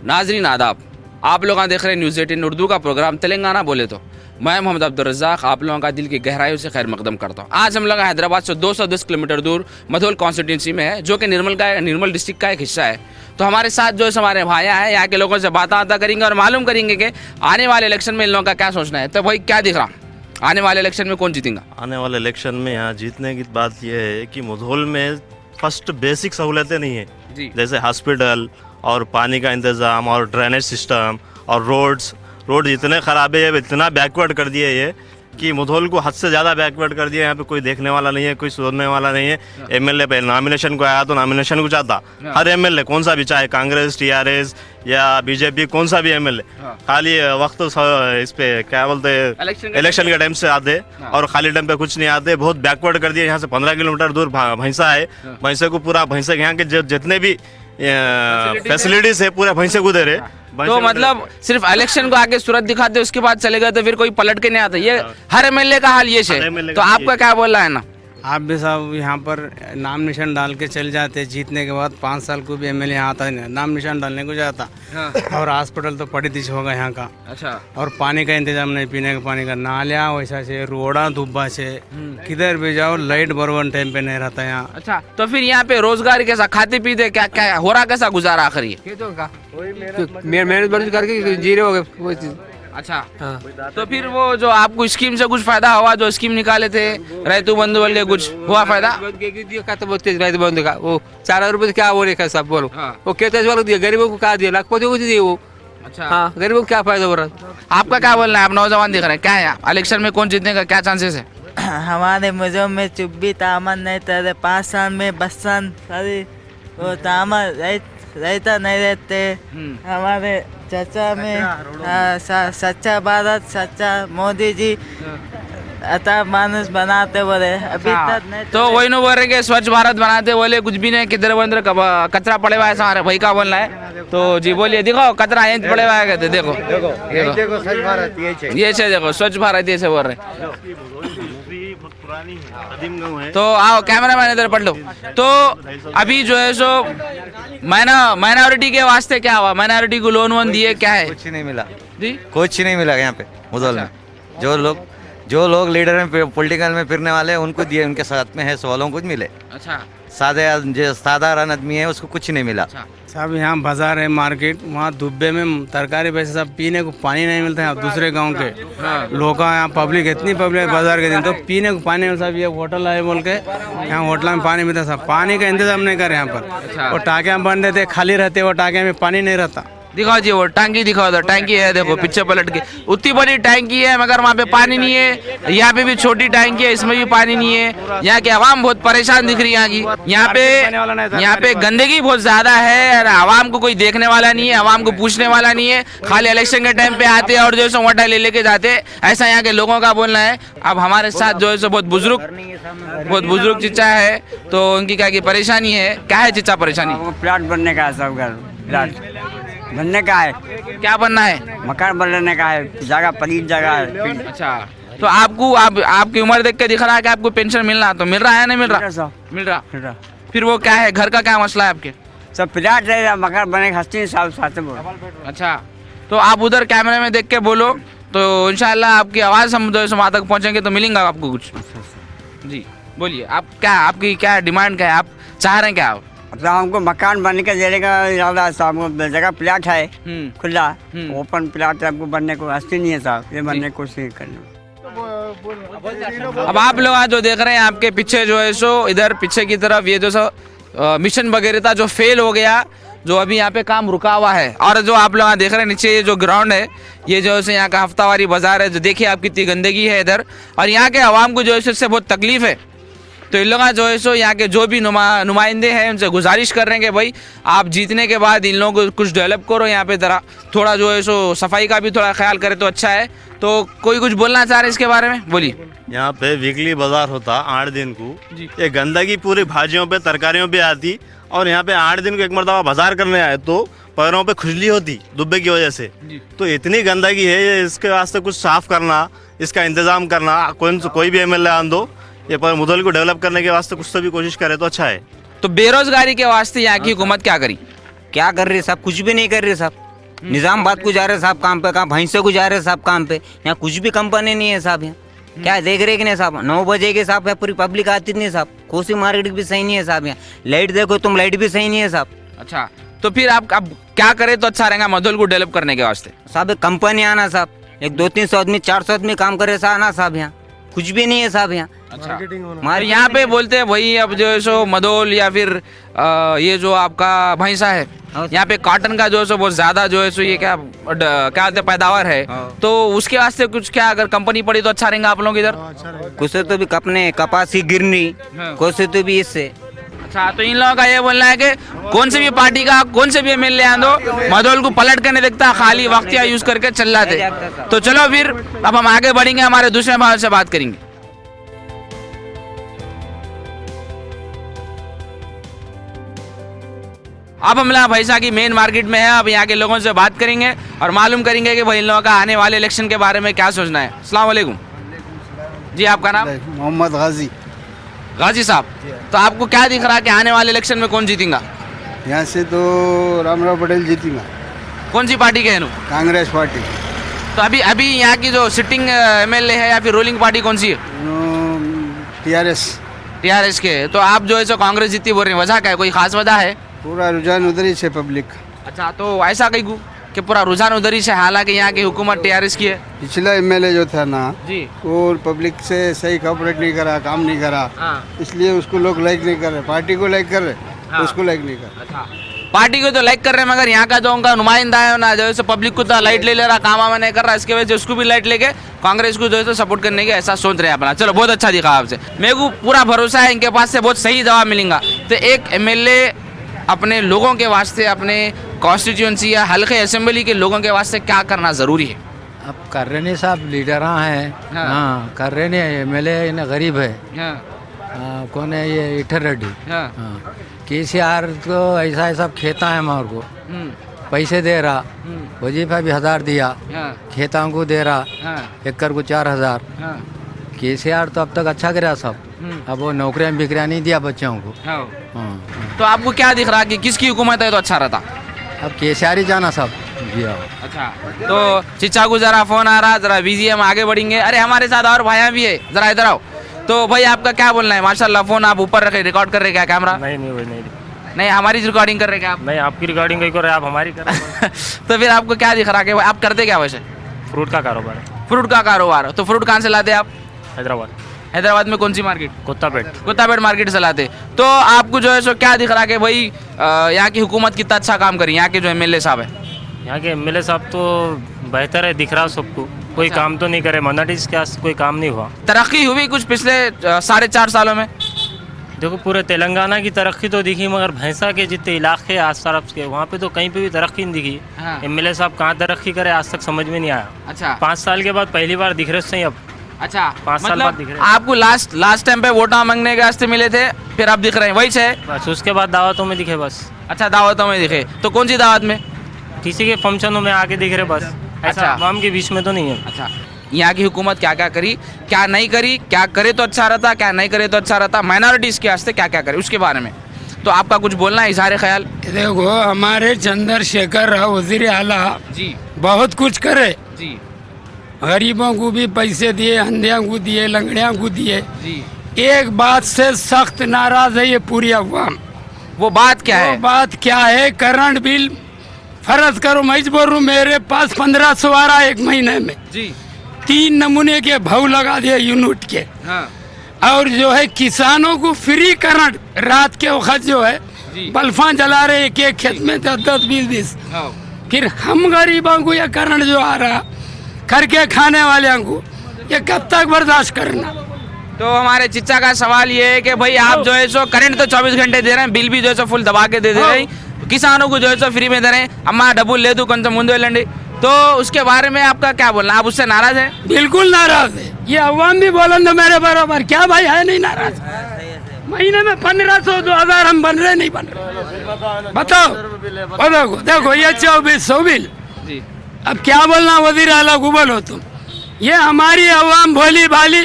नाजरीन आदाब, आप लोग देख रहे हैं न्यूज़ 18 उर्दू का प्रोग्राम तेलंगाना बोले तो। मैं मोहम्मद अब्दुल रज़्ज़ाक़ आप लोगों का दिल की गहराइयों से खैर मकदम करता हूँ। आज हम लोग हैदराबाद से 210 किलोमीटर दूर मधोल कॉन्स्टिट्यूंसी में है, जो कि निर्मल डिस्ट्रिक्ट का एक हिस्सा है। तो हमारे साथ जो हमारे भाइयाँ हैं, यहाँ के लोगों से बातें करेंगे और मालूम करेंगे कि आने वाले इलेक्शन में इन लोगों का क्या सोचना है। तो भाई क्या दिख रहा, आने वाले इलेक्शन में कौन जीतेगा? आने वाले इलेक्शन में यहाँ जीतने की बात यह है कि मधोल में फर्स्ट बेसिक सहूलतें नहीं है जी। जैसे हॉस्पिटल और पानी का इंतज़ाम और ड्रेनेज सिस्टम और रोड इतने ख़राब है, इतना बैकवर्ड कर दिए ये कि मधोल को हद से ज़्यादा बैकवर्ड कर दिया। यहाँ पे कोई देखने वाला नहीं है, कोई सुनने वाला नहीं है। एमएलए पे नॉमिनेशन को आया तो नॉमिनेशन को चाहता, हर एमएलए कौन सा भी, चाहे कांग्रेस, टीआरएस या बीजेपी, कौन सा भी एमएलए, खाली वक्त इस पे क्या बोलते हैं इलेक्शन के टाइम से आते और खाली टाइम पे कुछ नहीं आते। बहुत बैकवर्ड कर दिया। यहाँ से 15 किलोमीटर दूर भैंसा है, भैंसे को पूरा भैंसे यहाँ के जितने भी फैसिलिटीज है पूरा भैंसे को दे रहे। तो मतलब सिर्फ इलेक्शन को आगे सूरत दिखाते उसके बाद चले गए तो फिर कोई पलट के नहीं आता। ये हर एमएलए का हाल ये है। तो आपका क्या बोलना है ना? आप भी साहब यहाँ पर नाम डाल के चल जाते, जीतने के बाद 5 साल को भी एमएलए आता नहीं, नाम डालने को जाता। और हॉस्पिटल तो पड़ी दिश होगा यहाँ का। अच्छा। और पानी का इंतजाम नहीं, पीने का पानी का नालिया वैसा से, रोड़ा दुब्बा से, किधर भी जाओ लाइट बराबर टाइम पे नहीं रहता यहाँ। अच्छा, तो फिर यहाँ पे रोजगार कैसा, खाते पीते क्या क्या हो रहा, कैसा गुजारा आखिर ये? मेहनत करके जी रहे हो। अच्छा हाँ। तो फिर वो जो आपको स्कीम से कुछ फायदा हुआ, जो स्कीम निकाले थे रैतु बंधु बोल के, कुछ हुआ फायदा? रैतु बंधु का वो 4 रुपए क्या वो रेखा सब बोलो। वो कहते दिया, गरीबों को क्या दिया, लाखपतियों को दिए वो। अच्छा हाँ, गरीबों को क्या फायदा हो रहा? आपका क्या बोलना है? आप नौजवान दिख रहे हैं, क्या है इलेक्शन में कौन जीतने का क्या चांसेस है? हमारे मुजम में चुब्बी तामन नहीं तेरे 5 साल में बसन सारी वो तामन रहता नहीं रहते। हमारे चचा में सच्चा भारत, सच्चा मोदी जी अता मानुष बनाते बोले अभी तक नहीं। तो वही नो बोल रहे कि स्वच्छ भारत बनाते बोले, कुछ भी नहीं, किधर बंदर कचरा पड़े हुआ है। हमारे भाई का बोलना है। तो जी बोलिए, दिखाओ कचरा यहीं पड़े हुआ है। कहते देखो स्वच्छ भारत ये से देखो, स्वच्छ भारत ये से बोल रहे। तो आओ कैमरा मैन इधर पढ़ लो। तो अभी जो है सो माइनॉरिटी के वास्ते क्या हुआ? माइनॉरिटी को लोन वोन दिए, क्या है? कुछ नहीं मिला जी, कुछ नहीं मिला यहाँ पे मुदौल में। जो लोग लीडर में पॉलिटिकल में फिरने वाले हैं उनको दिए, उनके साथ में है सवालों कुछ मिले। अच्छा, साधारण आदमी है उसको कुछ नहीं मिला। सब यहाँ बाजार है, मार्केट, वहाँ दुब्बे में तरकारी पैसे, सब पीने को पानी नहीं मिलता है। दूसरे गांव के लोग यहाँ पब्लिक, इतनी पब्लिक बाजार के दिन तो पीने को पानी मिलता है। ये होटल है बोल के यहाँ होटल में पानी मिलता, सब पानी का इंतजाम नहीं करे यहाँ पर। और टाँकियाँ बंद रहते, खाली रहते, वो टाँकियाँ में पानी नहीं रहता। दिखाओ जी वो टैंकी दिखाओ, तो टैंकी है देखो पीछे पलट के, उतनी बड़ी टैंकी है मगर वहाँ पे पानी नहीं है। यहाँ पे भी छोटी टैंकी है, इसमें भी पानी नहीं है। यहाँ की आवाम बहुत परेशान दिख रही है। यहाँ की यहाँ पे गंदगी बहुत ज्यादा है। आवाम को कोई देखने वाला नहीं है, आवाम को पूछने वाला नहीं है। खाली इलेक्शन के टाइम पे आते हैं और जो है वोटा ले लेके जाते, ऐसा यहाँ के लोगों का बोलना है। अब हमारे साथ जो है बहुत बुजुर्ग चिच्चा है, तो उनकी क्या की परेशानी है? क्या है चिच्चा परेशानी? प्लाट बनने का है, सब घर प्लाट बनने का है। क्या बनना है? मकान बनने का है, जगह पलीत जगह है। अच्छा, तो आपको आपकी उम्र देख के दिख रहा है कि आपको पेंशन मिलना, तो मिल रहा है नहीं मिल रहा? मिल रहा। फिर वो क्या है, घर का क्या मसला है आपके? सब प्लाट है, मकान बने हस्ती साल साथ में। अच्छा, तो आप उधर कैमरे में देख के बोलो, तो इंशाल्लाह आपकी आवाज़ हम जो वहाँ तक पहुँचेंगे तो मिलेंगे आपको कुछ। जी बोलिए, आप क्या, आपकी क्या डिमांड क्या है, आप चाह रहे हैं क्या? मतलब हमको मकान बनने का देने का इरादा है साहब। जगह प्लाट है खुला, ओपन प्लाट है, हमको बनने को हस्ती नहीं है साहब, ये बनने की कोशिश करना। अब आप लोग आज जो देख रहे हैं आपके पीछे जो है सो, इधर पीछे की तरफ ये जो सो मिशन भगीरथ जो फेल हो गया, जो अभी यहाँ पे काम रुका हुआ है। और जो आप लोग देख रहे हैं नीचे ये जो ग्राउंड है, ये जो है यहाँ का हफ्तावारी बाजार है, जो देखिए आप कितनी गंदगी है इधर। और यहाँ के आवाम को जो है इससे बहुत तकलीफ है। तो इन लोग जो है सो यहाँ के जो भी नुमाइंदे हैं उनसे गुजारिश कर रहे हैं कि भाई आप जीतने के बाद इन लोगों को कुछ डेवलप करो, यहाँ पे थोड़ा जो है सो सफाई का भी थोड़ा ख्याल करे तो अच्छा है। तो कोई कुछ बोलना चाह रहे हैं इसके बारे में? बोलिए। यहाँ पे वीकली बाजार होता 8 दिन को, ये गंदगी पूरी भाजियों पे तरकारियों पे आती। और यहाँ पे 8 दिन को एक मरतबा बाजार करने आए तो पैरों पे खुजली होती दुब्बे की वजह से। तो इतनी गंदगी है, इसके वास्ते कुछ साफ करना, इसका इंतजाम करना, कोई भी एमएलए आन दो, ये पर मुदल को डेवलप करने के वास्ते कुछ तो भी कोशिश करे तो अच्छा है। तो बेरोजगारी के वास्ते यहाँ की हुकूमत क्या करी? क्या कर रही है साहब? कुछ भी नहीं कर रही साहब। निजामाबाद को जा रहे साहब काम पे, कहाँ भैंसे को जा रहे साहब काम पे। यहाँ कुछ भी कंपनी नहीं है साहब। यहाँ क्या देख रहे कि नहीं साहब, 9 बजे के साहब पूरी पब्लिक आती नहीं साहब। कोसी मार्केट भी सही नहीं है साहब। यहाँ लाइट देखो तुम, लाइट भी सही नहीं है साहब। अच्छा, तो फिर आप अब क्या करें तो अच्छा रहेगा मधोल को डेवलप करने के वास्ते? साहब एक कंपनी आना साहब, एक 200-300 आदमी 400 आदमी काम करे साहब आना साहब। यहाँ कुछ भी नहीं है साहब। यहाँ अच्छा, तो यहाँ पे बोलते हैं वही अब जो है सो मधोल या फिर ये जो आपका भैंसा है, यहाँ पे कॉटन का जो है सो बहुत ज्यादा जो है सो ये क्या कहते हैं पैदावार है, तो उसके वास्ते कुछ क्या अगर कंपनी पड़ी तो अच्छा रहेगा आप लोग इधर? कुछ तो भी अपने कपास की गिरनी, कुछ तो भी इससे। अच्छा, तो इन लोगों का ये बोलना है कि कौन से भी पार्टी का कौन से भी एमएलए आ दो, मधोल को पलट कर नहीं देखता, खाली वक्त यूज करके चल रहा थे। तो चलो फिर अब हम आगे बढ़ेंगे, हमारे दूसरे भाई से बात करेंगे। अब हम लोग भैंसा की मेन मार्केट में है, अब यहाँ के लोगों से बात करेंगे और मालूम करेंगे कि भाई इन लोगों का आने वाले इलेक्शन के बारे में क्या सोचना है। अस्सलाम वालेकुम जी, आपका नाम? मोहम्मद गाजी। गाजी साहब, तो आपको क्या दिख रहा है कि आने वाले इलेक्शन में कौन जीतेगा? यहाँ से तो रामराव पटेल जीतेगा। कौन सी पार्टी के हैं? कांग्रेस पार्टी। तो अभी यहाँ की जो सिटिंग एमएलए है या फिर रूलिंग पार्टी कौन सी है? टीआरएस के। तो आप जो है सो कांग्रेस जीती बोल रहे हैं, वजह क्या है? कोई खास वजह है? पूरा रुझान उधर ही से पब्लिक। अच्छा, तो ऐसा कहीं कि पूरा रुझान उधर ही से, हालांकि यहाँ की हुकूमत टीआरएस की है। पिछला एमएलए जो था ना जी, वो पब्लिक से सही कॉपरेट नहीं करा, काम नहीं करा, इसलिए उसको लोग लाइक नहीं कर रहे। पार्टी को लाइक कर रहे, उसको लाइक नहीं कर रहे। अच्छा, पार्टी को तो लाइक कर रहे हैं, मगर यहाँ का जो उनका नुमाइंदा है ना, जो है पब्लिक को तो लाइट ले रहा, काम वाम नहीं कर रहा, इसके वजह से उसको भी लाइट लेके कांग्रेस को जो है सपोर्ट करने के ऐसा सोच रहे हैं अपना। चलो, बहुत अच्छा दिखा आपसे, मेरे को पूरा भरोसा है इनके पास से बहुत सही जवाब मिलेगा। तो एक एमएलए अपने लोगों के वास्ते, अपने कॉन्स्टिट्यूंसी या हल्के असेंबली के लोगों के वास्ते क्या करना जरूरी है? अब कर रहे नहीं साहब, लीडर हैं। हाँ, कर रहे नहीं, एमएलए ना गरीब है। कौन है ये? इठर रेड्डी। केसीआर तो ऐसा ऐसा खेता है हमारे को, पैसे दे रहा, वजीफा भी 1000 दिया, खेताओं को दे रहा, एकड़ को 4000। केसीआर तो अब तक अच्छा करा सब, अब वो नौकरियां बिक्रियां नहीं दिया बच्चों को। तो आपको क्या दिख रहा कि किसकी हुकूमत है तो अच्छा रहता? अब केसीआर ही जाना सब। अच्छा, तो चिच्चा को जरा फोन आ रहा, जरा बिजी, हम आगे बढ़ेंगे। अरे हमारे साथ और भाइयां भी है, जरा इधर आओ। तो भाई आपका क्या बोलना है? माशाल्लाह, फोन आप ऊपर रखे, रिकॉर्ड कर रहे क्या कैमरा? नहीं, हमारी रिकॉर्डिंग कर रहे क्या आप? नहीं, आपकी रिकॉर्डिंग नहीं कर रहे, आप हमारी कर रहे। तो फिर आपको क्या दिख रहा है? आप करते क्या वैसे? फ्रूट का कारोबार है। फ्रूट का कारोबार, तो फ्रूट कहाँ से लाते आप? हैदराबाद। हैदराबाद में कौन सी मार्केट? कुत्तापेट मार्केट से लाते। तो आपको जो है सो क्या दिख रहा है कि भाई यहाँ की हुकूमत कितना अच्छा काम करी, यहाँ के जो एमएलए साहब है? यहाँ के एमएलए साहब तो बेहतर है, दिख रहा सबको, कोई काम तो नहीं करे, माइनॉरिटीज के कोई काम नहीं हुआ। तरक्की हुई कुछ पिछले 4.5 सालों में? देखो, पूरे तेलंगाना की तरक्की तो दिखी, मगर भैंसा के जितने इलाके आस पास के, वहाँ पे तो कहीं पे भी तरक्की नहीं दिखी। एमएलए साहब कहाँ तरक्की करे आज तक समझ में नहीं आया। अच्छा, 5 साल के बाद पहली बार दिख रहे सही अब। अच्छा, 5 साल बाद दिख रहे। आपको लास्ट टाइम पे वोटा मांगने के वास्ते मिले थे, फिर अब दिख रहे हैं वही से? बस उसके बाद दावतों में दिखे बस। अच्छा, दावतों में दिखे, तो कौन सी दावत में? किसी के फंक्शनों में आके दिख रहे बस। ऐसा आवाम के बीच में तो नहीं है। अच्छा, यहाँ की हुकूमत क्या क्या करी, क्या नहीं करी, क्या करे तो अच्छा रहता, क्या नहीं करे तो अच्छा रहता, माइनॉरिटीज के वास्ते क्या क्या करे, उसके बारे में तो आपका कुछ बोलना है, इजहार ख्याल? देखो, हमारे चंद्रशेखर राव वजीर आला जी बहुत कुछ करे जी, गरीबों को भी पैसे दिए, अंधियों को दिए, लंगड़ियों को दिए जी। एक बात से सख्त नाराज है ये पूरी अवाम। वो बात क्या है? वो बात क्या है? करंट बिल फर्ज करो, मैं बोल रहा हूँ, मेरे पास 1500 आ रहा है एक महीने में जी। 3 नमूने के भाव लगा दिए यूनिट के। हाँ। और जो है किसानों को फ्री करंट, रात के वक्त जो है बल्फा जला रहे एक खेत में 10-20। फिर हम गरीबों को ये करंट जो आ रहा करके खाने वाले को, ये कब तक बर्दाश्त करना? तो हमारे चिच्चा का सवाल ये है कि भाई आप जो है सो करंट तो 24 घंटे दे रहे हैं, बिल भी जो है सो फुल दबा के दे रहे हैं, किसानों को जो है सो फ्री में दे रहे हैं, अम्मा डबुल ले दो कंच मुंदे लंडे, तो उसके बारे में आपका क्या बोलना? आप उससे नाराज हैं? बिल्कुल नाराज है। ये अवाम भी बोलन तो मेरे बराबर, क्या भाई है नहीं नाराज? महीने में 1500-2000 हम बन रहे नहीं बन रहे? बताओ देखो ये 2400 बिल। अब क्या बोलना वजीर आला को? बोलो तुम। ये हमारी अवाम भोली भाली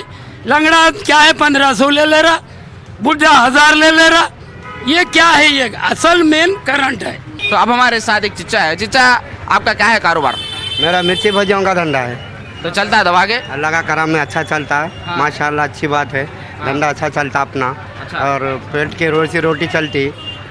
लंगड़ा क्या है 1500 ले रहा, बुढ़ा 1000 ले रहा, ये क्या है? ये असल मेन करंट है। तो अब हमारे साथ एक चिच्चा है। चिच्चा, आपका क्या है कारोबार? मेरा मिर्ची भजियों का धंधा है। तो चलता है दबा के? अल्लाह का करम में अच्छा चलता है। हाँ। माशाल्लाह, अच्छी बात है। धंधा अच्छा चलता अपना। अच्छा। और पेट के रोजी रोटी चलती।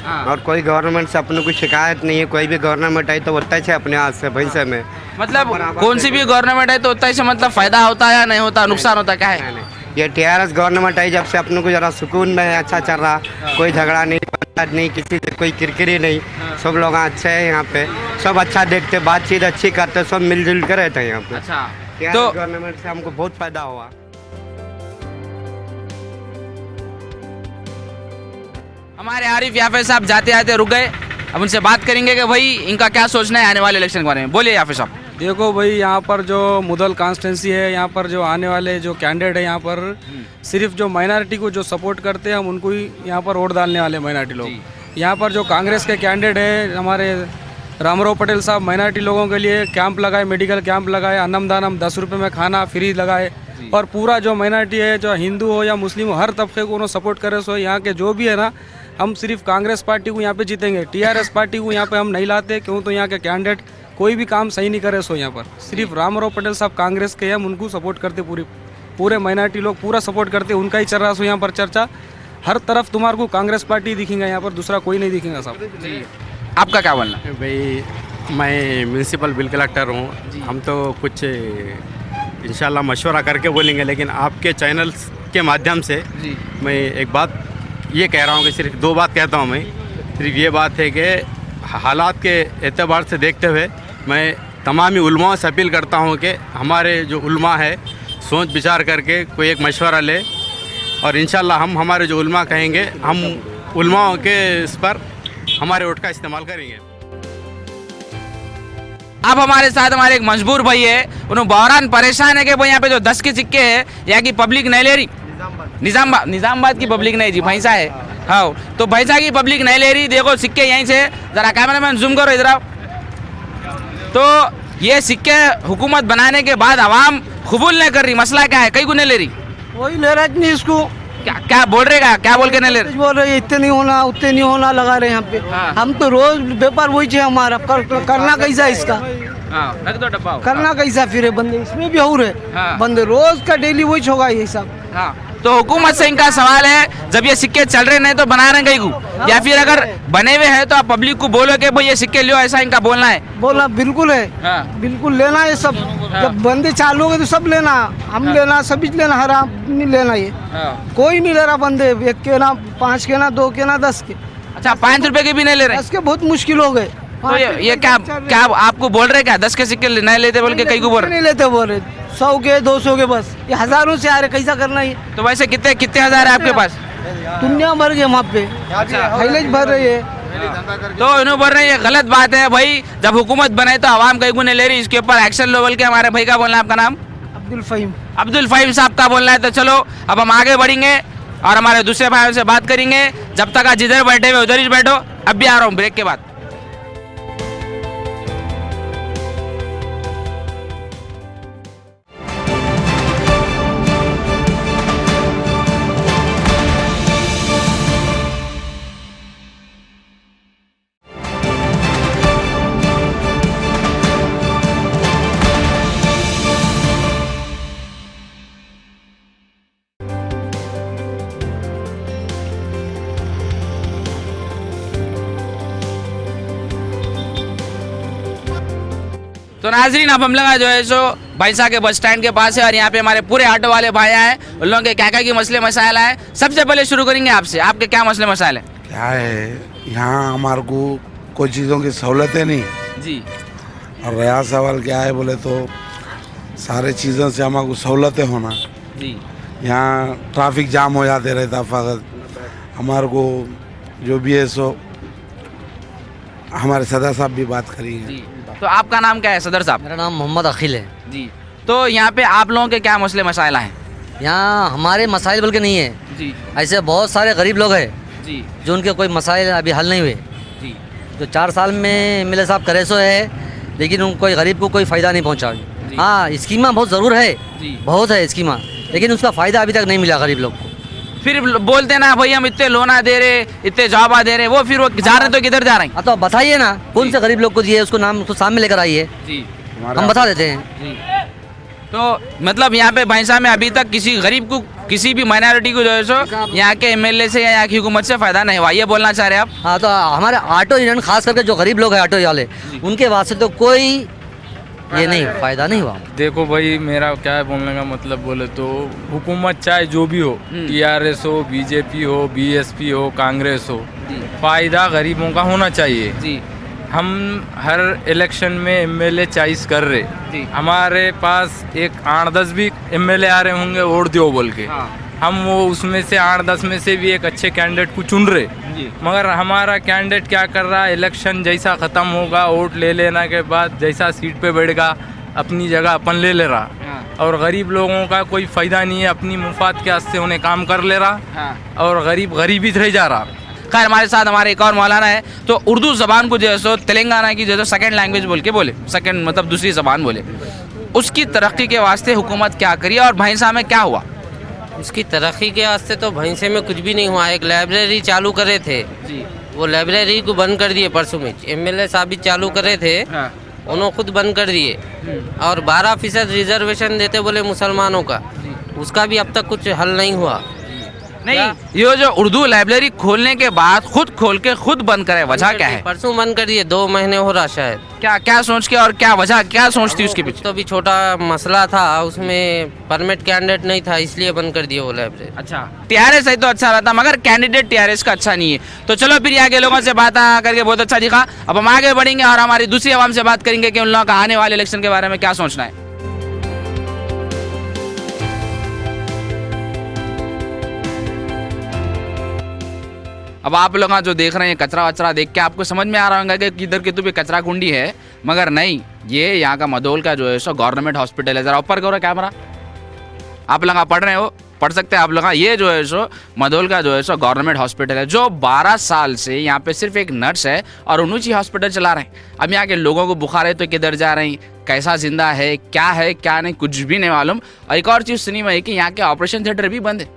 हाँ। और कोई गवर्नमेंट से अपने को शिकायत नहीं है। कोई भी गवर्नमेंट आई तो होता है अपने हाथ से पैसे में। मतलब कौन सी भी गवर्नमेंट है तो उतना ही से मतलब फायदा होता है या नहीं होता, नुकसान होता है, क्या है? ये TRS गवर्नमेंट आई जब से अपने को जरा सुकून में है, अच्छा चल रहा। कोई झगड़ा नहीं, पंचायत नहीं, किसी से कोई किरकिरी नहीं। सब लोग अच्छे हैं यहाँ पे। सब अच्छा देखते, बातचीत अच्छी करते, सब मिलजुल कर रहते हैं यहाँ पे। अच्छा, TRS तो गवर्नमेंट से हमको बहुत फायदा हुआ। हमारे आरिफ याफे साहब जाते आते रुक गए। अब उनसे बात करेंगे कि भाई इनका क्या सोचना है आने वाले इलेक्शन के बारे में। बोलिए याफे साहब। देखो भाई, यहाँ पर जो मुदल कॉन्स्टिट्यूंसी है, यहाँ पर जो आने वाले जो कैंडिडेट है, यहाँ पर सिर्फ जो माइनॉरिटी को जो सपोर्ट करते हैं हम उनको ही यहाँ पर वोट डालने वाले माइनॉरिटी लोग। यहाँ पर जो कांग्रेस के कैंडिडेट है हमारे रामराव पटेल साहब, माइनॉरिटी लोगों के लिए कैंप लगाए, मेडिकल कैंप लगाए, अन्नदानम 10 रुपये में खाना फ्री लगाए। और पूरा जो माइनॉरिटी है, जो हिंदू हो या मुस्लिम हो, हर तबके को उन्होंने सपोर्ट करे। सो यहाँ के जो भी है ना, हम सिर्फ कांग्रेस पार्टी को यहाँ पे जीतेंगे। TRS पार्टी को यहाँ पे हम नहीं लाते, क्यों तो यहाँ के कैंडिडेट कोई भी काम सही नहीं करे। सो यहाँ पर सिर्फ रामराव पटेल साहब कांग्रेस के, हम उनको सपोर्ट करते। पूरे माइनॉरिटी लोग पूरा सपोर्ट करते, उनका ही चल रहा। सो यहाँ पर चर्चा हर तरफ तुम्हारे को कांग्रेस पार्टी दिखेगा, यहाँ पर दूसरा कोई नहीं दिखेगा साहब। जी, आपका क्या बोलना? भाई, मैं म्यूनसिपल बिल कलेक्टर हूँ। हम तो कुछ इंशाल्लाह मशवरा करके बोलेंगे, लेकिन आपके चैनल्स के माध्यम से मैं एक बात ये कह रहा हूँ कि सिर्फ 2 बात कहता हूँ मैं। सिर्फ ये बात है कि हालात के एतबार से देखते हुए मैं तमामी उलमाओं से अपील करता हूँ कि हमारे जो उलमा है सोच विचार करके कोई एक मशवरा ले, और इंशाल्लाह हम हमारे जो उलमा कहेंगे हम उलमाओं के इस पर हमारे वोट का इस्तेमाल करेंगे। अब हमारे साथ हमारे एक मजबूर भाई है, उन्होंने बहरान परेशान है कि भाई यहाँ पे जो 10 के सिक्के है यहाँ की पब्लिक नहीं ले रही। निजामाबाद की पब्लिक नहीं जी, भैंसा है। हाँ, तो भैंसा की पब्लिक नहीं ले रही। देखो सिक्के यहीं से, जरा कैमरामैन जूम करो इधर आओ। तो ये सिक्के हुकूमत बनाने के बाद आवाम कबूल नहीं कर रही। मसला क्या है? कई को नहीं ले रही? वही ले रहा नहीं इसको। क्या बोल रहे? क्या बोल के नहीं ले रहे? बोल रहे इतने नहीं होना, उतने नहीं होना, लगा रहे यहाँ पे। हम तो रोज व्यापार वही है हमारा। करना कैसा इसका? रख दो डब्बा। करना कैसा फिर है बंदे? इसमें भी और है बंदे, रोज का डेली वही होगा ये सब। हाँ, तो हुकूमत से इनका सवाल है, जब ये सिक्के चल रहे नहीं तो बना रहे कहीं को, या फिर अगर बने हुए हैं तो आप पब्लिक को बोलो कि भाई ये सिक्के लो, ऐसा इनका बोलना है। बोलना बिल्कुल है। बिल्कुल लेना है सब। जब बंदे चालू हो गए तो सब लेना, हम लेना, सभी लेना, हराम नहीं लेना। ये कोई नहीं ले रहा बंदे। 1 के ना, 5 के ना, 2 के ना, 10 के। अच्छा, 5 रुपए के भी नहीं ले रहे? 10 के बहुत मुश्किल हो गए। तो ये क्या आपको बोल रहे? क्या 10 के सिक्के नहीं लेते बोल के कई को बोल रहे? नहीं लेते बोल रहे। 100 के, 200 के, बस ये हजारों से आ रहे। कैसा करना है? तो वैसे कितने हजार है आपके पास? दुनिया भर गए वहाँ पे, हाईलेज भर रही है। तो इन्होंने बोल रहे हैं ये गलत बात है भाई। जब हुकूमत बनाए तो आवाम कहीं को नहीं ले रही, इसके ऊपर एक्शन लेवल के। हमारे भाई का बोलना है, आपका नाम? अब्दुल फहीम साहब का बोलना है। तो चलो अब हम आगे बढ़ेंगे और हमारे दूसरे भाइयों से बात करेंगे। जब तक आज जिधर बैठे हुए उधर ही बैठो। अब भी आ रहा हूँ ब्रेक के बाद। तो नाजरीन, अब हम लोग जो है सो भैंसा के बस स्टैंड के पास है और यहाँ पे हमारे पूरे ऑटो वाले भाई आए हैं। उन लोगों के क्या क्या की मसले मसाइल आए। सबसे पहले शुरू करेंगे आपसे, आपके क्या मसले मसाइल है? क्या है, यहाँ हमारे को कोई चीज़ों की सहूलतें नहीं जी। और रहा सवाल क्या है बोले तो सारे चीज़ों से हमारे को सहूलतें होना जी। यहाँ ट्रैफिक जाम हो जाते रहता। फ़कत हमारे को जो भी है सो हमारे सदर साहब भी बात करेंगे। तो आपका नाम क्या है सदर साहब? मेरा नाम मोहम्मद अखिल है जी। तो यहाँ पे आप लोगों के क्या मसले मसाइल हैं? यहाँ हमारे मसाइल बल्कि नहीं है जी। ऐसे बहुत सारे गरीब लोग हैं जी, जो उनके कोई मसाइल अभी हल नहीं हुए जी। जो 4 साल में मिले साहब करे सो है, लेकिन उनको कोई गरीब को कोई फ़ायदा नहीं पहुँचा। हाँ, स्कीमा बहुत ज़रूर है, बहुत है स्कीमा, लेकिन उसका फ़ायदा अभी तक नहीं मिला गरीब लोग को। फिर बोलते ना भाई हम इतने लोना दे रहे, इतने जॉबा दे रहे, वो फिर वो जा रहे तो किधर जा रहे हैं? हाँ तो आप बताइए ना कौन से गरीब लोग को दिए, उसको नाम उसको सामने लेकर आइए, जी हम बता देते हैं। तो मतलब यहाँ पे भैंसा में अभी तक किसी गरीब को, किसी भी माइनॉरिटी को जो है सो यहाँ के एमएलए से या यहाँ की हुकूमत से फायदा नहीं हुआ, ये बोलना चाह रहे हैं आप? हाँ तो हमारे ऑटो यूनियन खास करके जो गरीब लोग हैं ऑटो वाले, उनके वास्ते तो कोई ये नहीं फायदा नहीं हुआ। देखो भाई मेरा क्या है बोलने का मतलब, बोले तो हुकूमत चाहे जो भी हो, टीआरएस हो, बीजेपी हो, बीएसपी हो, कांग्रेस हो, फायदा गरीबों का होना चाहिए। जी हम हर इलेक्शन में एमएलए चॉइस कर रहे, हमारे पास एक 8-10 भी एमएलए आ रहे होंगे वोट दो बोल के, हम वो उसमें से 8-10 में से भी एक अच्छे कैंडिडेट को चुन रहे, मगर हमारा कैंडिडेट क्या कर रहा है, इलेक्शन जैसा ख़त्म होगा वोट ले लेने के बाद जैसा सीट पे बैठेगा अपनी जगह अपन ले रहा, और गरीब लोगों का कोई फ़ायदा नहीं है, अपनी मुफाद के वास्ते उन्हें काम कर ले रहा, और गरीब ही रह जा रहा। खैर हमारे साथ हमारे एक और मौलाना है, तो उर्दू ज़बान को जो है सो तेलंगाना की जो है सेकंड लैंग्वेज बोल के बोले, सेकंड मतलब दूसरी ज़बान बोले, उसकी तरक्की के वास्ते हुकूमत क्या करी और भैंसा में क्या हुआ? उसकी तरक्की के वास्ते तो भैंसे में कुछ भी नहीं हुआ। एक लाइब्रेरी चालू करे थे, वो लाइब्रेरी को बंद कर दिए परसों में। एमएलए साहब भी चालू करे थे, उन्होंने खुद बंद कर दिए। और 12% रिजर्वेशन देते बोले मुसलमानों का, उसका भी अब तक कुछ हल नहीं हुआ। नहीं ये जो उर्दू लाइब्रेरी खोलने के बाद खुद खोल के खुद बंद करे, वजह क्या है? परसों बंद कर दिए, 2 महीने हो रहा शायद। क्या सोच के और क्या वजह क्या सोचती उसके पीछे? तो भी छोटा मसला था, उसमें परमिट कैंडिडेट नहीं था इसलिए बंद कर दिए वो लाइब्रेरी। अच्छा टीआरएस है तो अच्छा रहता, मगर कैंडिडेट टीआरएस का अच्छा नहीं है। तो चलो फिर यहाँ के लोगों से बात करके बहुत अच्छा दिखा। अब हम आगे बढ़ेंगे और हमारी दूसरी आवाम से बात करेंगे कि उन लोगों का आने वाले इलेक्शन के बारे में क्या सोचना है। अब आप लोग जो देख रहे हैं कचरा वचरा देख के आपको समझ में आ रहा होगा कि किधर की तो भी कचरा कुंडी है, मगर नहीं, ये यहाँ का मदोल का जो है सो गवर्नमेंट हॉस्पिटल है। जरा ऊपर करो कैमरा, आप लोग पढ़ रहे हो, पढ़ सकते हैं आप लोग। ये जो है सो मदोल का जो है सो गवर्नमेंट हॉस्पिटल है, जो 12 साल से यहाँ पे सिर्फ एक नर्स है और उन्हीं हॉस्पिटल चला रहे हैं। अब यहाँ के लोगों को बुखार है तो किधर जा रहे हैं, कैसा जिंदा है क्या नहीं, कुछ भी नहीं मालूम। और एक और चीज़ सुनी मैं कि यहाँ के ऑपरेशन थिएटर भी बंद है,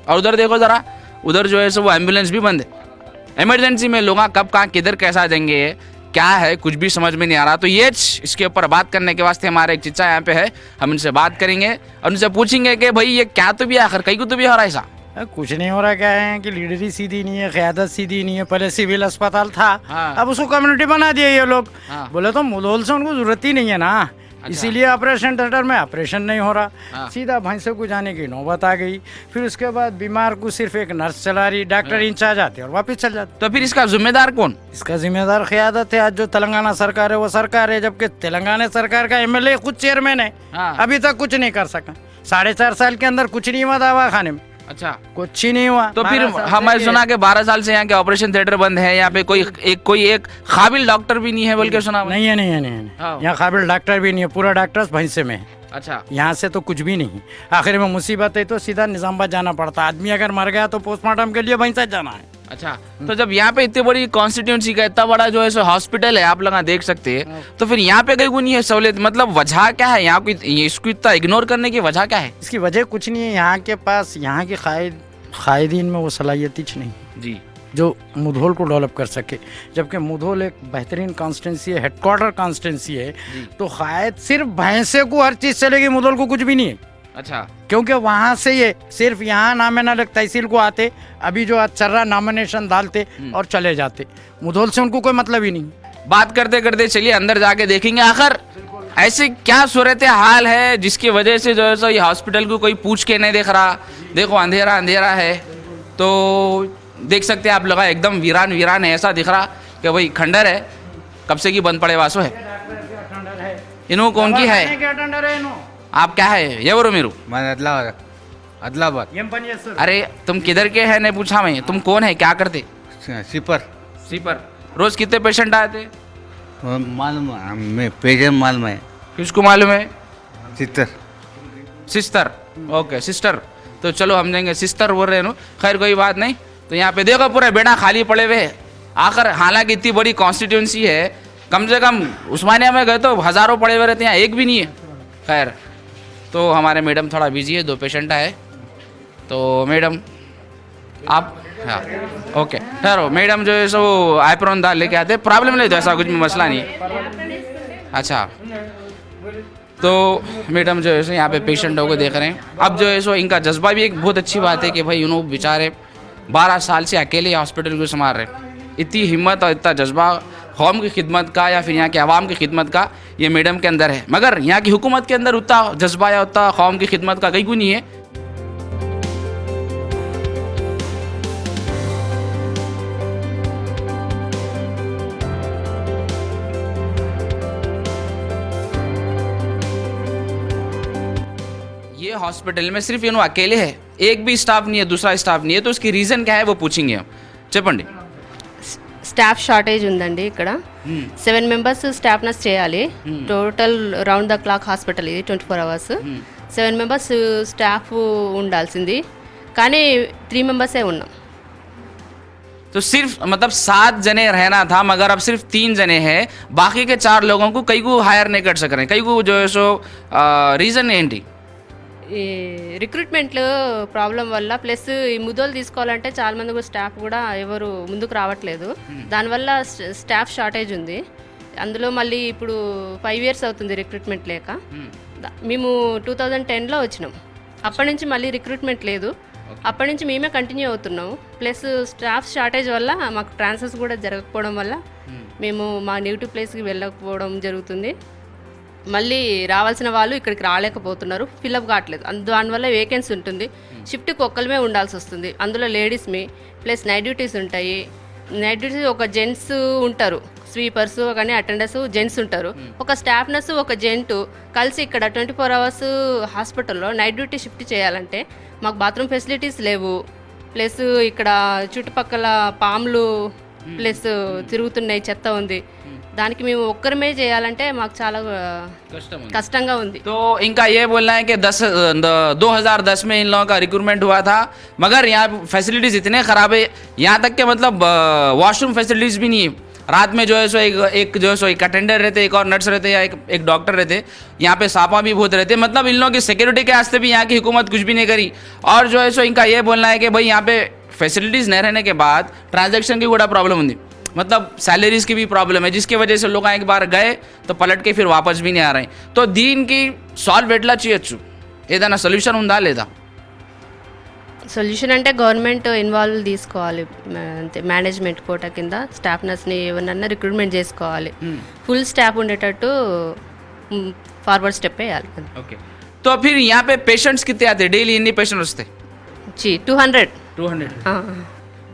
और उधर देखो ज़रा, उधर जो है सो वो एम्बुलेंस भी बंद है। इमरजेंसी में लोग कब कहाँ किधर कैसा देंगे, क्या है कुछ भी समझ में नहीं आ रहा। तो ये इसके ऊपर बात करने के वास्ते हमारे एक चिच्चा यहाँ पे है, हम इनसे बात करेंगे और उनसे पूछेंगे कि भाई ये क्या तो भी आखिर कहीं को तो भी हो रहा है ऐसा? कुछ नहीं हो रहा, क्या है कि लीडरी सीधी नहीं है, क़यादत सीधी नहीं है। पहले सिविल अस्पताल था, अब उसको कम्युनिटी बना दिया ये लोग। बोले तो मुदोल से उनको जरूरत ही नहीं है ना, इसीलिए ऑपरेशन थिएटर में ऑपरेशन नहीं हो रहा। सीधा भैंसों को जाने की नौबत आ गई। फिर उसके बाद बीमार को सिर्फ एक नर्स चला रही, डॉक्टर इंचार्ज आते और वापस चल जाते। तो फिर इसका जिम्मेदार कौन? इसका जिम्मेदार क़यादत है। आज जो तेलंगाना सरकार है वो सरकार है, जबकि तेलंगाना सरकार का एमएलए खुद चेयरमैन है, अभी तक कुछ नहीं कर सका। 4.5 साल के अंदर कुछ नहीं हुआ दवा खाने में। अच्छा कुछ ही नहीं हुआ। तो फिर हमें सुना कि 12 साल से यहाँ के ऑपरेशन थिएटर बंद है, यहाँ पे कोई एक काबिल डॉक्टर भी नहीं है बोल के सुना। नहीं है यहाँ काबिल डॉक्टर भी नहीं है, पूरा डॉक्टर्स भैंसे में है। अच्छा यहाँ से तो कुछ भी नहीं। आखिर में मुसीबत है तो सीधा निजामाबाद जाना पड़ता। आदमी अगर मर गया तो पोस्टमार्टम के लिए भैंसा जाना है। अच्छा तो जब यहाँ पे इतनी बड़ी कॉन्स्टिट्यूंसी का इतना बड़ा जो है सो हॉस्पिटल है, आप लोग देख सकते हैं, तो फिर यहाँ पे कहीं को नहीं है सहूलियत? मतलब वजह क्या है यहाँ को इसको इतना इग्नोर करने की वजह क्या है? इसकी वजह कुछ नहीं है, यहाँ के पास यहाँ के कायदीन में वो सलाहियत नहीं जी जो मुधोल को डेवलप कर सके। जबकि मुधोल एक बेहतरीन कॉन्स्टिट्यूंसी है, हेडक्वार्टर कॉन्स्टिट्यूंसी है, तो शायद सिर्फ भैंसे को हर चीज़ चलेगी, मुधोल को कुछ भी नहीं है। अच्छा क्योंकि वहाँ से ये सिर्फ यहाँ नामेनालक तहसील को आते, अभी जो आज चल रहा नॉमिनेशन डालते और चले जाते। मुधोल से उनको कोई मतलब ही नहीं। बात करते करते चलिए अंदर जाके देखेंगे आखिर ऐसे क्या सूरत हाल है जिसकी वजह से जो है सो ये हॉस्पिटल को कोई पूछ के नहीं देख रहा। देखो अंधेरा अंधेरा है, तो देख सकते हैं आप लोग एकदम वीरान वीरान है, ऐसा दिख रहा कि भाई खंडर है, कब से की बंद पड़े वासो है। इन्हों कौन की है? आप क्या है ये बोलो मेरू? अदलाबाद। अरे तुम किधर के है नहीं पूछा मैं, तुम कौन है, क्या करते? सीपर। रोज कितने पेशेंट आए थे? मालूम है, पेशेंट मालूम है। किसको मालूम है? सिस्टर। ओके सिस्टर, तो चलो हम जाएंगे सिस्टर बोल रहे हैं। खैर कोई बात नहीं। तो यहाँ पे देखो पूरे बेड़ा खाली पड़े हुए हैं। आखिर हालांकि इतनी बड़ी कॉन्स्टिट्यूंसी है, कम से कम उस्मानिया में गए तो हज़ारों पड़े हुए रहते हैं, यहाँ एक भी नहीं है। खैर तो हमारे मैडम थोड़ा बिजी है, 2 पेशेंट आए। तो मैडम आप हाँ ओके ठहरो मैडम जो है सो आईप्रोन दाल लेके आते प्रॉब्लम नहीं तो ऐसा कुछ मसला नहीं है। अच्छा तो मैडम जो है सो यहाँ पे पेशेंटों को देख रहे हैं। अब जो है सो इनका जज्बा भी एक बहुत अच्छी बात है कि भाई उन्होंने बेचारे 12 साल से अकेले हॉस्पिटल को संभाल रहे। इतनी हिम्मत और इतना जज्बा कौम की खिदमत का या फिर यहाँ के आवाम की खिदमत का ये मैडम के अंदर है, मगर यहाँ की हुकूमत के अंदर उतना जज्बा या उतना कौम की खिदमत का कहीं को नहीं है। ये हॉस्पिटल में सिर्फ इन्हों अकेले है, एक भी स्टाफ नहीं है, दूसरा स्टाफ नहीं है, तो उसकी रीज़न क्या है वो पूछेंगे हम। చెప్పండి। స్టాఫ్ షార్టేజ్ ఉందండి ఇక్కడ 7 మెంబర్స్ స్టాఫ్ నర్స్ చేయాలి total round the clock hospital ఇది 24 అవర్స్ 7 మెంబర్స్ స్టాఫ్ ఉండాల్సింది కానీ 3 మెంబర్సే ఉన్నాం। तो सिर्फ मतलब 7 जने रहना था मगर अब सिर्फ 3 जने हैं, बाकी के 4 लोगों को कई को हायर नहीं कर सक रहे, कई को जो है सो రీజన్ ఏంటి? ఈ రిక్రూట్మెంట్ ప్రాబ్లం వల్ల ప్లస్ ఈ ముద్దలు తీసుకోవాలంటే చాలా మంది కూడా స్టాఫ్ కూడా ఎవరు ముందుకు రావట్లేదు, దానివల్ల స్టాఫ్ షార్టేజ్ ఉంది। అందులో మళ్ళీ ఇప్పుడు 5 ఇయర్స్ అవుతుంది రిక్రూట్మెంట్ లేక। మేము 2010లో వచ్చినాం, అప్పటి నుంచి మళ్ళీ రిక్రూట్మెంట్ లేదు, అప్పటి నుంచి మేమే కంటిన్యూ అవుతున్నాము। ప్లస్ స్టాఫ్ షార్టేజ్ వల్ల మాకు ట్రాన్స్ఫర్స్ కూడా జరగకపోవడం వల్ల మేము మా నెగిటివ్ ప్లేస్కి వెళ్ళకపోవడం జరుగుతుంది। మళ్ళీ రావాల్సిన వాళ్ళు ఇక్కడికి రాలేకపోతున్నారు, ఫిల్అప్ కావట్లేదు, దానివల్ల వేకెన్సీ ఉంటుంది, షిఫ్ట్కి ఒక్కరిమే ఉండాల్సి వస్తుంది, అందులో లేడీస్మి ప్లస్ నైట్ డ్యూటీస్ ఉంటాయి। నైట్ డ్యూటీస్ ఒక జెంట్స్ ఉంటారు, స్వీపర్స్ కానీ అటెండర్స్ జెంట్స్ ఉంటారు, ఒక స్టాఫ్ నర్సు ఒక జెంటు కలిసి ఇక్కడ 24 అవర్స్ హాస్పిటల్లో నైట్ డ్యూటీ షిఫ్ట్ చేయాలంటే మాకు బాత్రూమ్ ఫెసిలిటీస్ లేవు, ప్లస్ ఇక్కడ చుట్టుపక్కల పాములు ప్లస్ తిరుగుతున్నాయి, చెత్త ఉంది, దానికి మేము ఒక్కరమే చేయాలంటే మాకు చాలా కష్టంగా ఉంది। तो इनका ये बोलना है कि 2010 में इन लोगों का रिक्रूटमेंट हुआ था मगर यहाँ फैसिलिटीज़ इतने ख़राब है, यहाँ तक कि मतलब वॉशरूम फैसिलिटीज़ भी नहीं है। रात में जो है सो एक जो है सो एक अटेंडर रहते, एक और नर्स रहते या एक डॉक्टर रहते, यहाँ पे सांपा भी बहुत रहते, मतलब इन लोगों की सिक्योरिटी के वास्ते भी यहाँ की हुकूमत कुछ भी नहीं करी। और जो है सो इनका ये बोलना है कि भाई यहाँ पे फैसिलिटीज़ नहीं रहने के बाद ट्रांजैक्शन की बड़ा प्रॉब्लम होती, मतलब सैलरीज की भी प्रॉब्लम है, जिसकी वजह से लोग एक बार गए तो पलट के फिर वापस भी नहीं आ रहे हैं। तो దీన్ की సాల్వ్ ఎట్లా చేయొచ్చు, ఏదైనా సొల్యూషన్ ఉందా లేదా? సొల్యూషన్ అంటే గవర్నమెంట్ ఇన్వాల్వ్ తీసుకోవాలి, అంతే, మేనేజ్మెంట్ కోటా కింద స్టాఫ్ నర్స్ని ఎవరన్నా రిక్రూట్మెంట్ చేసుకోవాలి, ఫుల్ స్టాఫ్ ఉండేటట్టు ఫార్వర్డ్ స్టెప్ వేయాలి। ओके तो फिर यहाँ पे पेशेंट्स कितने आते हैं डेली? इतने पेशेंट होते जी 200। हाँ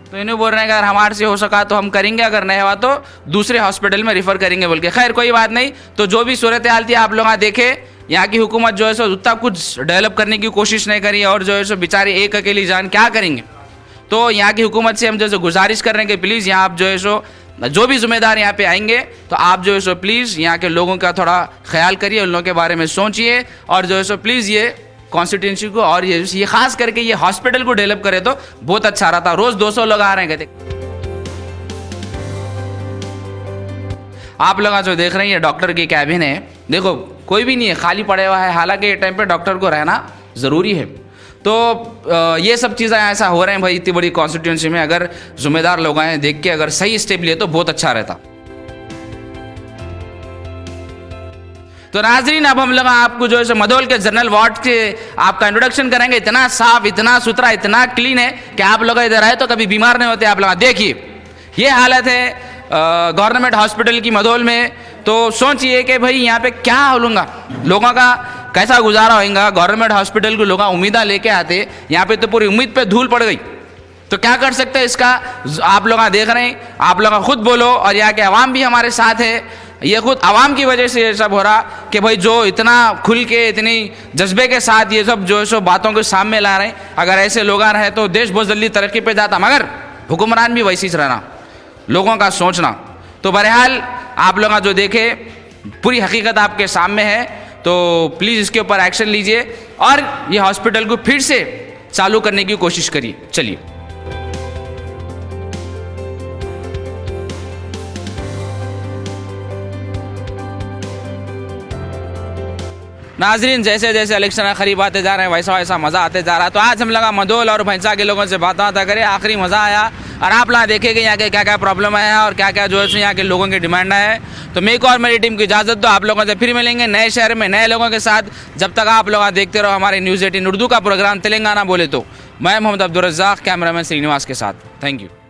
तो इन्हें बोल रहे हैं अगर हमारे से हो सका तो हम करेंगे, अगर नहीं हुआ तो दूसरे हॉस्पिटल में रिफ़र करेंगे बोल के। खैर कोई बात नहीं, तो जो भी सूरत हाल थी आप लोग देखे, यहाँ की हुकूमत जो है सो उतना कुछ डेवलप करने की कोशिश नहीं करी और जो है सो बेचारे एक अकेली जान क्या करेंगे। तो यहाँ की हुकूमत से हम जो है गुजारिश कर रहे हैं कि प्लीज़ यहाँ आप जो है सो जो भी ज़िम्मेदार यहाँ पे आएंगे तो आप जो है सो प्लीज़ यहाँ के लोगों का थोड़ा ख्याल करिए, उन लोगों के बारे में सोचिए और जो है सो प्लीज़ ये कॉन्स्टिट्यूंसी को और ये खास करके ये हॉस्पिटल को डेवलप करे तो बहुत अच्छा रहता। रोज़ 200 लोग आ रहे हैं कहते। आप लोग जो देख रहे हैं ये डॉक्टर की कैबिन है, देखो कोई भी नहीं है, खाली पड़े हुआ है, हालांकि ये टाइम पे डॉक्टर को रहना ज़रूरी है। तो ये सब चीज़ें ऐसा हो रहे हैं भाई इतनी बड़ी कॉन्स्टिट्यूंसी में, अगर जिम्मेदार लोग आए देख के अगर सही स्टेप लिए तो बहुत अच्छा रहता। तो नाजरीन अब हम लोग आपको जो है मदोल के जनरल वार्ड के आपका इंट्रोडक्शन करेंगे। इतना साफ, इतना सुथरा, इतना क्लीन है कि आप लोग इधर आए तो कभी बीमार नहीं होते। आप लोग देखिए ये हालत है गवर्नमेंट हॉस्पिटल की मदोल में। तो सोचिए कि भाई यहाँ पे क्या होगा, लोगों का कैसा गुजारा होगा। गवर्नमेंट हॉस्पिटल को लोग उम्मीदा लेके आते, यहाँ पे तो पूरी उम्मीद पे धूल पड़ गई। तो क्या कर सकते हैं इसका, आप लोग देख रहे हैं, आप लोग खुद बोलो और यहाँ के अवाम भी हमारे साथ है। ये खुद आवाम की वजह से ये सब हो रहा कि भाई जो इतना खुल के इतनी जज्बे के साथ ये सब जो है सो बातों को सामने ला रहे हैं, अगर ऐसे लोग आ रहे हैं तो देश बहुत जल्दी तरक्की पे जाता, मगर हुक्मरान भी वैसे ही रहना, लोगों का सोचना। तो बहरहाल आप लोग जो देखे पूरी हकीकत आपके सामने है, तो प्लीज़ इसके ऊपर एक्शन लीजिए और ये हॉस्पिटल को फिर से चालू करने की कोशिश करिए। चलिए नाजरीन, जैसे जैसे इलेक्शन करीब आते जा रहे हैं वैसा वैसा मज़ा आते जा रहा है। तो आज हम लगा मधोल और भैंसा के लोगों से बातें करें, आखिरी मज़ा आया। और आप लोग देखेंगे यहाँ के क्या क्या प्रॉब्लम है और क्या क्या जो है यहाँ के लोगों की डिमांड है। तो मेरे को और मेरी टीम की इजाज़त दो, आप लोगों से फिर मिलेंगे नए शहर में नए लोगों के साथ। जब तक आप लोग देखते रहो हमारे न्यूज़ 18 उर्दू का प्रोग्राम तेलंगाना बोले तो। मैं मोहम्मद अब्दुल रज़्ज़ाक, कैमरामैन श्रीनिवास के साथ। Thank you.